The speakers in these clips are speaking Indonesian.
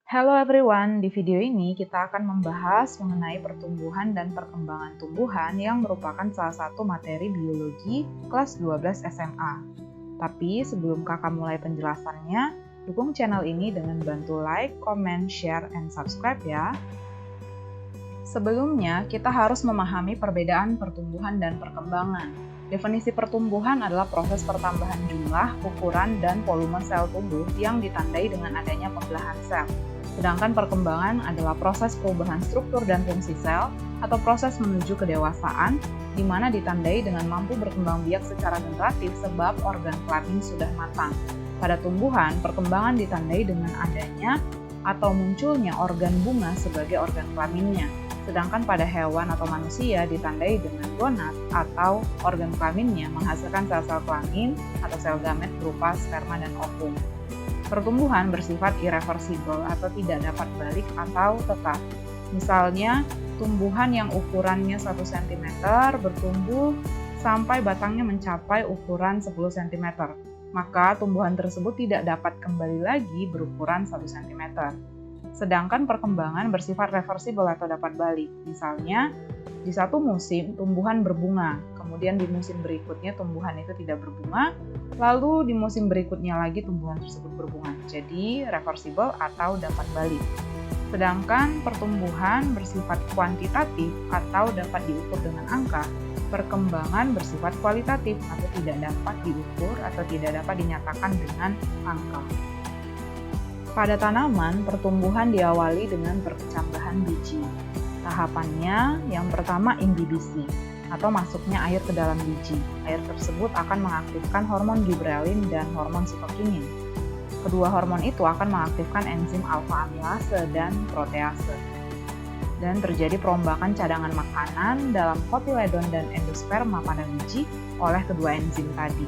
Hello everyone, di video ini kita akan membahas mengenai pertumbuhan dan perkembangan tumbuhan yang merupakan salah satu materi biologi kelas 12 SMA. Tapi sebelum kakak mulai penjelasannya, dukung channel ini dengan bantu like, comment, share, and subscribe ya. Sebelumnya, kita harus memahami perbedaan pertumbuhan dan perkembangan. Definisi pertumbuhan adalah proses pertambahan jumlah, ukuran, dan volume sel tubuh yang ditandai dengan adanya pembelahan sel. Sedangkan perkembangan adalah proses perubahan struktur dan fungsi sel atau proses menuju kedewasaan, di mana ditandai dengan mampu berkembang biak secara generatif sebab organ kelamin sudah matang. Pada tumbuhan, perkembangan ditandai dengan adanya atau munculnya organ bunga sebagai organ kelaminnya. Sedangkan pada hewan atau manusia ditandai dengan gonad atau organ kelaminnya menghasilkan sel-sel kelamin atau sel gamet berupa sperma dan ovum. Pertumbuhan bersifat irreversibel atau tidak dapat balik atau tetap. Misalnya, tumbuhan yang ukurannya 1 cm bertumbuh sampai batangnya mencapai ukuran 10 cm. Maka tumbuhan tersebut tidak dapat kembali lagi berukuran 1 cm. Sedangkan perkembangan bersifat reversibel atau dapat balik. Misalnya, di satu musim tumbuhan berbunga, kemudian di musim berikutnya tumbuhan itu tidak berbunga, lalu di musim berikutnya lagi tumbuhan tersebut berbunga. Jadi, reversibel atau dapat balik. Sedangkan pertumbuhan bersifat kuantitatif atau dapat diukur dengan angka, perkembangan bersifat kualitatif atau tidak dapat diukur atau tidak dapat dinyatakan dengan angka. Pada tanaman, pertumbuhan diawali dengan perkecambahan biji. Tahapannya yang pertama imbibisi, atau masuknya air ke dalam biji. Air tersebut akan mengaktifkan hormon giberelin dan hormon sitokinin. Kedua hormon itu akan mengaktifkan enzim alfa amilase dan protease. Dan terjadi perombakan cadangan makanan dalam kotiledon dan endosperma pada biji oleh kedua enzim tadi.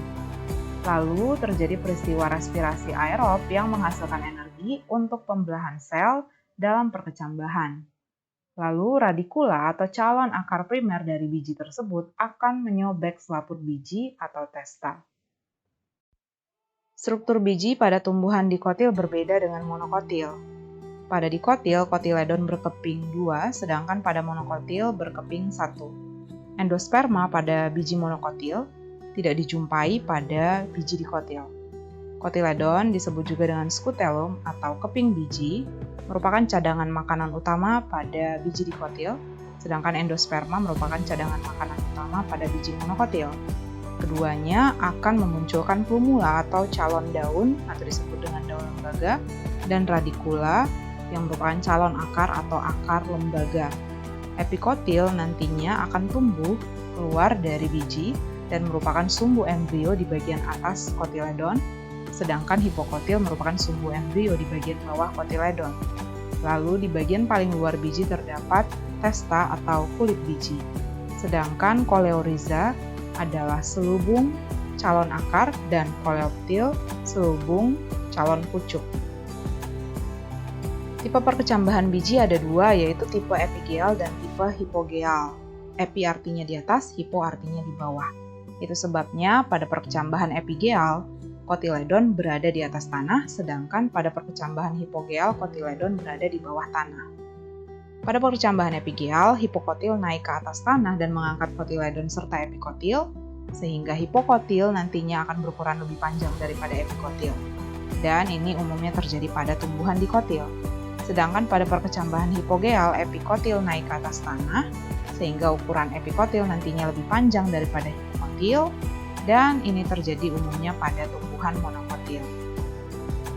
Lalu terjadi peristiwa respirasi aerob yang menghasilkan energi untuk pembelahan sel dalam perkecambahan. Lalu radikula atau calon akar primer dari biji tersebut akan menyobek selaput biji atau testa. Struktur biji pada tumbuhan dikotil berbeda dengan monokotil. Pada dikotil, kotiledon berkeping 2, sedangkan pada monokotil berkeping 1. Endosperma pada biji monokotil tidak dijumpai pada biji dikotil. Kotiledon disebut juga dengan skutelum atau keping biji, merupakan cadangan makanan utama pada biji dikotil, sedangkan endosperma merupakan cadangan makanan utama pada biji monokotil. Keduanya akan memunculkan plumula atau calon daun atau disebut dengan daun lembaga, dan radikula yang merupakan calon akar atau akar lembaga. Epikotil nantinya akan tumbuh keluar dari biji dan merupakan sumbu embrio di bagian atas kotiledon, sedangkan hipokotil merupakan sumbu embrio di bagian bawah kotiledon. Lalu di bagian paling luar biji terdapat testa atau kulit biji, sedangkan koleoriza adalah selubung calon akar dan koleoptil selubung calon pucuk. Tipe perkecambahan biji ada dua, yaitu tipe epigeal dan tipe hipogeal. Epi artinya di atas, hipo artinya di bawah. Itu sebabnya pada perkecambahan epigeal, kotiledon berada di atas tanah, sedangkan pada perkecambahan hipogeal, kotiledon berada di bawah tanah. Pada perkecambahan epigeal, hipokotil naik ke atas tanah dan mengangkat kotiledon serta epikotil, sehingga hipokotil nantinya akan berukuran lebih panjang daripada epikotil. Dan ini umumnya terjadi pada tumbuhan dikotil. Sedangkan pada perkecambahan hipogeal, epikotil naik ke atas tanah, sehingga ukuran epikotil nantinya lebih panjang daripada hipokotil, dan ini terjadi umumnya pada tumbuhan monokotil.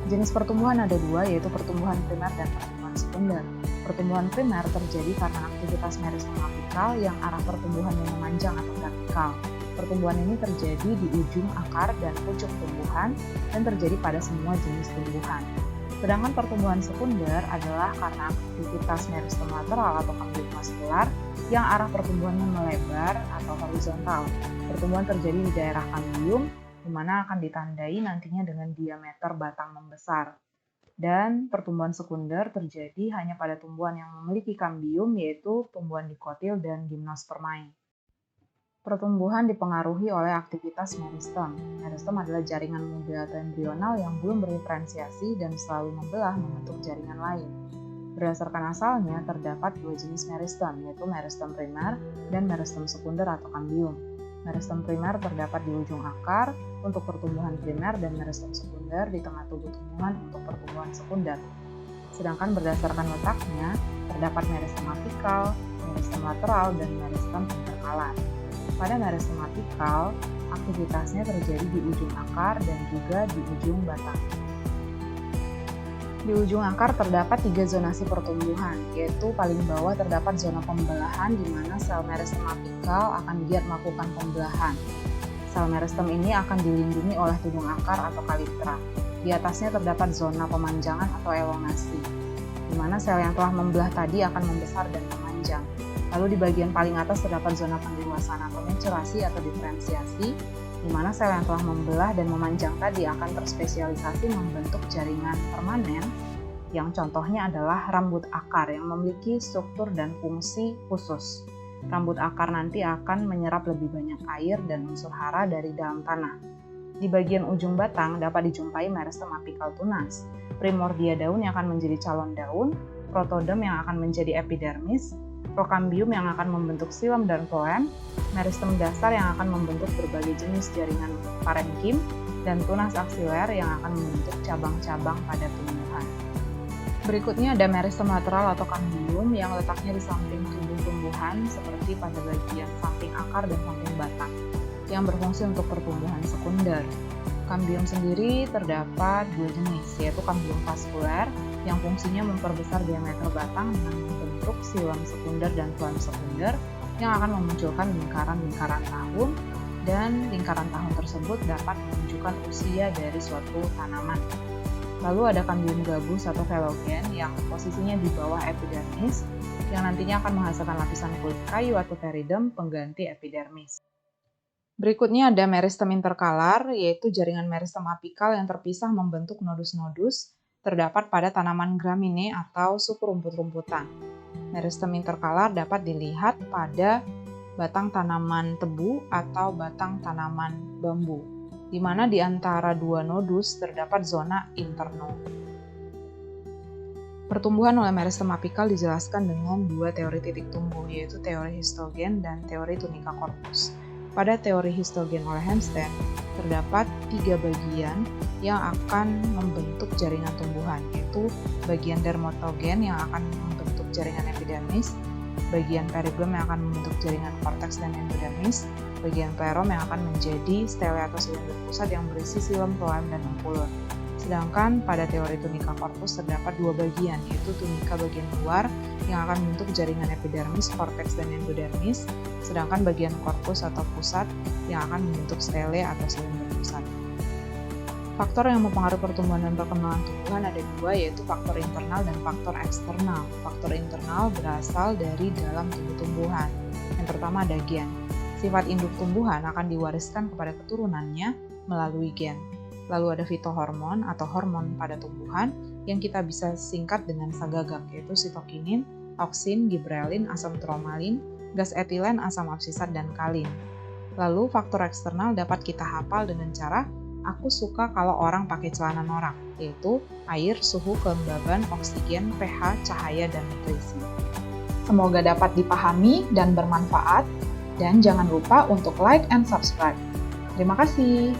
Jenis pertumbuhan ada dua, yaitu pertumbuhan primer dan pertumbuhan sekunder. Pertumbuhan primer terjadi karena aktivitas meristoma apikal yang arah pertumbuhannya memanjang atau vertikal. Pertumbuhan ini terjadi di ujung akar dan pucuk tumbuhan dan terjadi pada semua jenis tumbuhan. Sedangkan pertumbuhan sekunder adalah karena aktivitas meristoma lateral atau kambium vaskular yang arah pertumbuhannya melebar atau horizontal. Pertumbuhan terjadi di daerah kambium, di mana akan ditandai nantinya dengan diameter batang membesar. Dan pertumbuhan sekunder terjadi hanya pada tumbuhan yang memiliki kambium, yaitu tumbuhan dikotil dan gimnospermae. Pertumbuhan dipengaruhi oleh aktivitas meristem. Meristem adalah jaringan muda atau embrional yang belum berdiferensiasi dan selalu membelah membentuk jaringan lain. Berdasarkan asalnya, terdapat dua jenis meristem, yaitu meristem primer dan meristem sekunder atau kambium. Meristem primer terdapat di ujung akar untuk pertumbuhan primer dan meristem sekunder di tengah tubuh tumbuhan untuk pertumbuhan sekunder. Sedangkan berdasarkan letaknya, terdapat meristem apikal, meristem lateral, dan meristem interkalar. Pada meristem apikal, aktivitasnya terjadi di ujung akar dan juga di ujung batang. Di ujung akar terdapat 3 zonasi pertumbuhan, yaitu paling bawah terdapat zona pembelahan di mana sel meristem apikal akan giat melakukan pembelahan. Sel meristem ini akan dilindungi oleh tudung akar atau kalitra. Di atasnya terdapat zona pemanjangan atau elongasi, di mana sel yang telah membelah tadi akan membesar dan memanjang. Lalu di bagian paling atas terdapat zona pendewasaan atau maturasi atau diferensiasi, di mana sel yang telah membelah dan memanjang tadi akan terspesialisasi membentuk jaringan permanen, yang contohnya adalah rambut akar yang memiliki struktur dan fungsi khusus. Rambut akar nanti akan menyerap lebih banyak air dan unsur hara dari dalam tanah. Di bagian ujung batang dapat dijumpai meristem apikal tunas, primordia daun yang akan menjadi calon daun, protodem yang akan menjadi epidermis, prokambium yang akan membentuk xilem dan floem, meristem dasar yang akan membentuk berbagai jenis jaringan parenkim, dan tunas aksiler yang akan membentuk cabang-cabang pada tumbuhan. Berikutnya ada meristem lateral atau kambium yang letaknya di samping tubuh tumbuhan seperti pada bagian samping akar dan samping batang, yang berfungsi untuk pertumbuhan sekunder. Kambium sendiri terdapat 2 jenis, yaitu kambium vaskuler yang fungsinya memperbesar diameter batang dengan membentuk xilem sekunder dan floem sekunder yang akan memunculkan lingkaran-lingkaran tahun, dan lingkaran tahun tersebut dapat menunjukkan usia dari suatu tanaman. Lalu ada kambium gabus atau velogen yang posisinya di bawah epidermis yang nantinya akan menghasilkan lapisan kulit kayu atau peridem pengganti epidermis. Berikutnya ada meristem interkalar, yaitu jaringan meristem apikal yang terpisah membentuk nodus-nodus terdapat pada tanaman gramine atau suku rumput-rumputan. Meristem interkalar dapat dilihat pada batang tanaman tebu atau batang tanaman bambu, di mana di antara 2 nodus terdapat zona internode. Pertumbuhan oleh meristem apikal dijelaskan dengan 2 teori titik tumbuh, yaitu teori histogen dan teori tunica corpus. Pada teori histogen oleh Hampstead, terdapat 3 bagian yang akan membentuk jaringan tumbuhan, yaitu bagian dermatogen yang akan membentuk jaringan epidermis, bagian perigloom yang akan membentuk jaringan korteks dan endodermis, bagian plerom yang akan menjadi stele atau silinder pusat yang berisi xilem, floem, dan ungkulum. Sedangkan pada teori tunica corpus terdapat 2 bagian, yaitu tunica bagian luar yang akan membentuk jaringan epidermis, korteks, dan endodermis, sedangkan bagian korpus atau pusat yang akan membentuk stele atau silinder pusat. Faktor yang mempengaruhi pertumbuhan dan perkembangan tumbuhan ada 2, yaitu faktor internal dan faktor eksternal. Faktor internal berasal dari dalam tubuh tumbuhan. Yang pertama ada gen. Sifat induk tumbuhan akan diwariskan kepada keturunannya melalui gen. Lalu ada fitohormon atau hormon pada tumbuhan yang kita bisa singkat dengan sagagak, yaitu sitokinin, oksin, gibrelin, asam tromalin, gas etilen, asam absisat, dan kalin. Lalu faktor eksternal dapat kita hafal dengan cara aku suka kalau orang pakai celana norak, yaitu air, suhu, kelembaban, oksigen, pH, cahaya, dan nutrisi. Semoga dapat dipahami dan bermanfaat, dan jangan lupa untuk like and subscribe. Terima kasih.